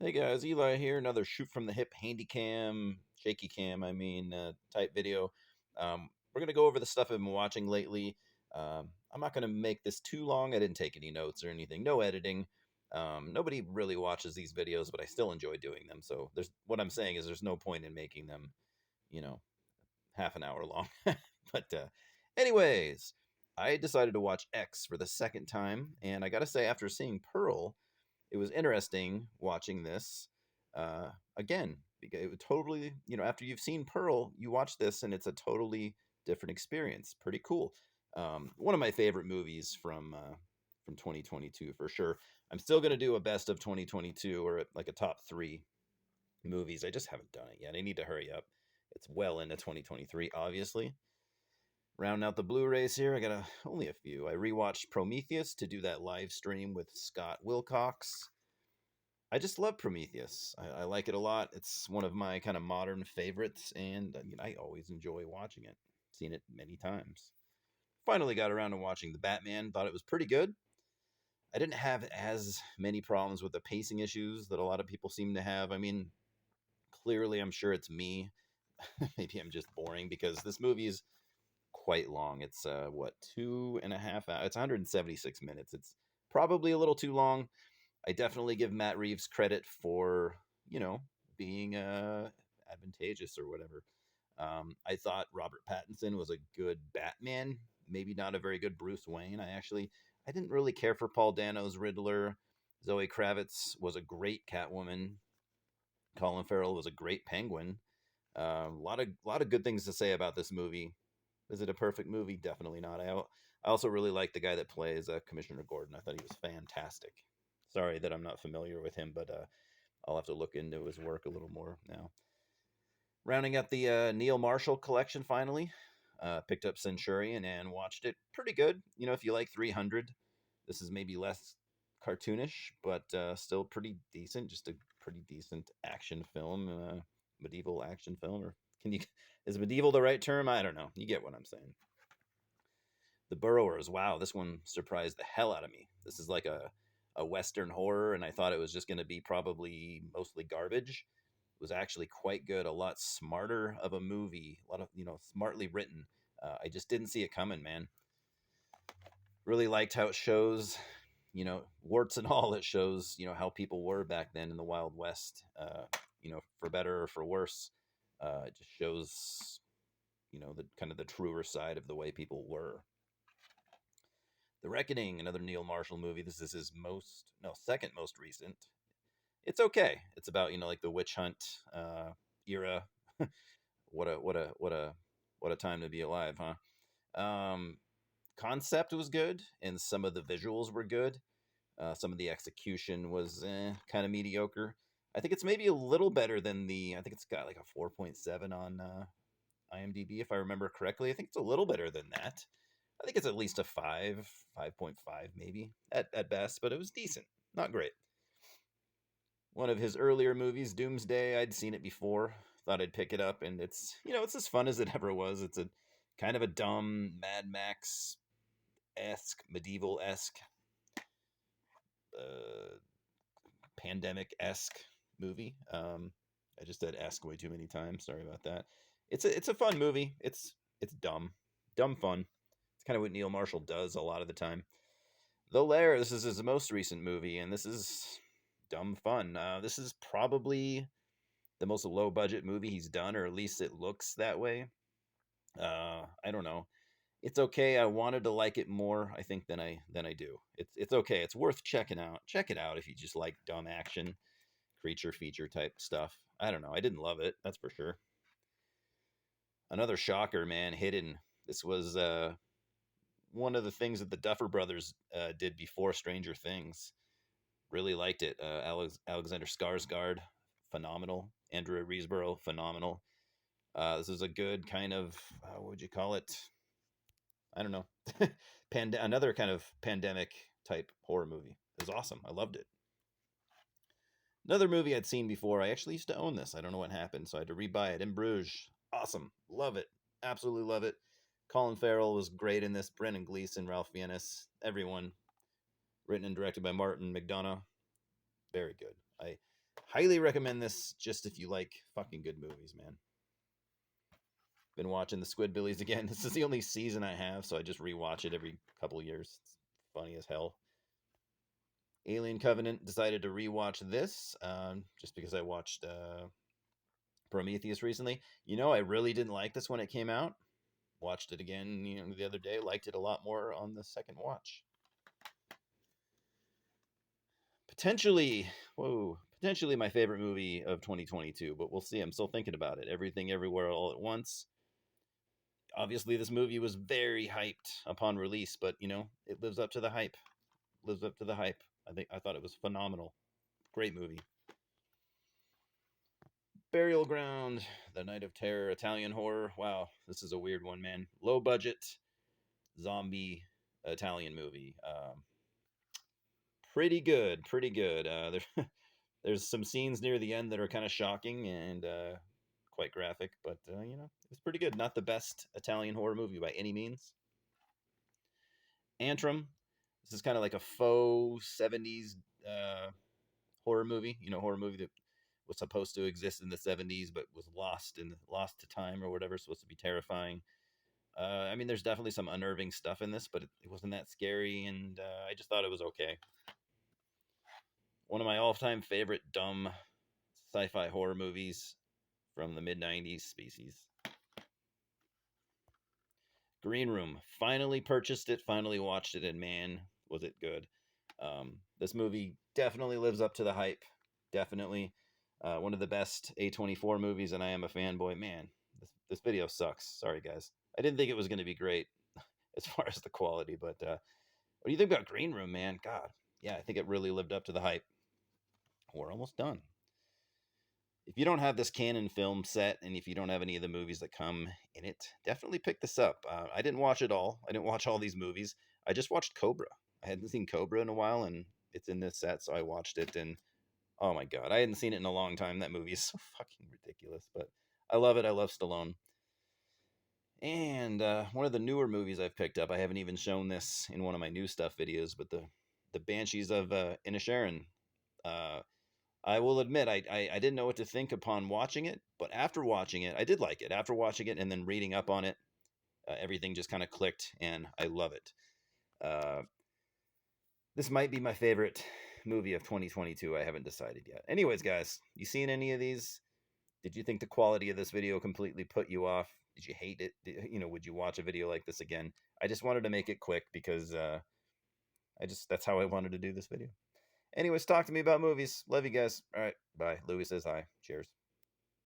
Hey guys, Eli here. Another shoot from the hip handy cam, shaky cam, type video. We're gonna go over the stuff I've been watching lately. I'm not gonna make this too long. I didn't take any notes or anything. No editing. Nobody really watches these videos, but I still enjoy doing them. So there's what I'm saying is there's no point in making them, you know, half an hour long. But anyways, I decided to watch X for the second time, and I gotta say, after seeing Pearl, it was interesting watching this again because it was totally, after you've seen Pearl, you watch this and it's a totally different experience. Pretty cool. One of my favorite movies from 2022 for sure. I'm still gonna do a best of 2022 or like a top three movies. I just haven't done it yet. I need to hurry up. It's well into 2023, obviously. Rounding out the Blu-rays here, I got only a few. I rewatched Prometheus to do that live stream with Scott Wilcox. I just love Prometheus. I like it a lot. It's one of my kind of modern favorites, and I mean, I always enjoy watching it. Seen it many times. Finally got around to watching The Batman. Thought it was pretty good. I didn't have as many problems with the pacing issues that a lot of people seem to have. I mean, clearly, I'm sure it's me. Maybe I'm just boring because this movie is quite long. It's what, 2.5 hours? It's 176 minutes. It's probably a little too long. I definitely give Matt Reeves credit for, being advantageous or whatever. I thought Robert Pattinson was a good Batman, maybe not a very good Bruce Wayne. I didn't really care for Paul Dano's Riddler. Zoe Kravitz was a great Catwoman. Colin Farrell was a great Penguin. A lot of good things to say about this movie. Is it a perfect movie? Definitely not. I also really like the guy that plays Commissioner Gordon. I thought he was fantastic. Sorry that I'm not familiar with him, but I'll have to look into his work a little more now. Rounding out the Neil Marshall collection finally. Picked up Centurion and watched it. Pretty good. If you like 300, this is maybe less cartoonish, but still pretty decent. Just a pretty decent action film, medieval action film. Or can you is medieval the right term? I don't know. You get what I'm saying. The Burrowers. Wow, this one surprised the hell out of me. This is like a Western horror, and I thought it was just going to be probably mostly garbage. It was actually quite good, a lot smarter of a movie, a lot of, smartly written. I just didn't see it coming, man. Really liked how it shows, warts and all, it shows, how people were back then in the Wild West, for better or for worse. It just shows, the kind of the truer side of the way people were. The Reckoning, another Neil Marshall movie. This is his second most recent. It's okay. It's about, like the witch hunt era. What a time to be alive, huh? Concept was good, and some of the visuals were good. Some of the execution was kind of mediocre. I think it's maybe a little better than I think it's got like a 4.7 on IMDb, if I remember correctly. I think it's a little better than that. I think it's at least a 5.5 maybe at best, but it was decent. Not great. One of his earlier movies, Doomsday, I'd seen it before. Thought I'd pick it up, and it's as fun as it ever was. It's a kind of a dumb Mad Max esque, medieval esque, uh, pandemic esque movie. I just said esque way too many times. Sorry about that. It's a fun movie. It's dumb fun. It's kind of what Neil Marshall does a lot of the time. The Lair. This is his most recent movie, and this is dumb fun. This is probably the most low budget movie he's done, or at least it looks that way. I don't know. It's okay. I wanted to like it more, I think, than I do. It's okay. It's worth checking out. Check it out if you just like dumb action, creature feature type stuff. I don't know. I didn't love it, that's for sure. Another shocker, man. Hidden. This was one of the things that the Duffer Brothers did before Stranger Things. Really liked it. Alexander Skarsgård, phenomenal. Andrew Riseborough, phenomenal. This is a good kind of what would you call it? I don't know. Another kind of pandemic type horror movie. It was awesome. I loved it. Another movie I'd seen before. I actually used to own this. I don't know what happened, so I had to rebuy it. In Bruges. Awesome. Love it. Absolutely love it. Colin Farrell was great in this. Brendan Gleeson, Ralph Fiennes, everyone. Written and directed by Martin McDonagh. Very good. I Highly recommend this just if you like fucking good movies, man. Been watching the Squidbillies again. This is the only season I have, so I just rewatch it every couple of years. It's funny as hell. Alien Covenant, decided to rewatch this just because I watched Prometheus recently. I really didn't like this when it came out. Watched it again, the other day. Liked it a lot more on the second watch. Potentially, whoa, potentially my favorite movie of 2022, but we'll see. I'm still thinking about it. Everything, Everywhere, All at Once. Obviously, this movie was very hyped upon release, but it lives up to the hype. Lives up to the hype. I thought it was phenomenal. Great movie. Burial Ground, The Night of Terror, Italian horror. Wow, this is a weird one, man. Low budget zombie Italian movie. Pretty good, pretty good. There's some scenes near the end that are kind of shocking and quite graphic, but it's pretty good. Not the best Italian horror movie by any means. Antrim. This is kind of like a faux '70s horror movie. Horror movie that was supposed to exist in the '70s but was lost to time or whatever. Supposed to be terrifying. I mean, there's definitely some unnerving stuff in this, but it wasn't that scary, and I just thought it was okay. One of my all-time favorite dumb sci-fi horror movies from the mid-90s, Species. Green Room. Finally purchased it, finally watched it, and man, was it good. This movie definitely lives up to the hype. Definitely. One of the best A24 movies, and I am a fanboy. Man, this video sucks. Sorry, guys. I didn't think it was going to be great as far as the quality, but what do you think about Green Room, man? God, yeah, I think it really lived up to the hype. We're almost done. If you don't have this Canon film set, and if you don't have any of the movies that come in it, definitely pick this up. I didn't watch it all. I didn't watch all these movies. I just watched Cobra. I hadn't seen Cobra in a while, and it's in this set, so I watched it, and oh my god, I hadn't seen it in a long time. That movie is so fucking ridiculous, but I love it. I love Stallone. And one of the newer movies I've picked up, I haven't even shown this in one of my new stuff videos, but the Banshees of Inisherin. Uh, I will admit, I didn't know what to think upon watching it, but after watching it, I did like it. After watching it and then reading up on it, everything just kind of clicked, and I love it. Uh, this might be my favorite movie of 2022. I haven't decided yet. Anyways, guys, you seen any of these? Did you think the quality of this video completely put you off? Did you hate it? Would you watch a video like this again? I just wanted to make it quick because that's how I wanted to do this video. Anyways, talk to me about movies. Love you guys. All right, bye. Louis says hi. Cheers.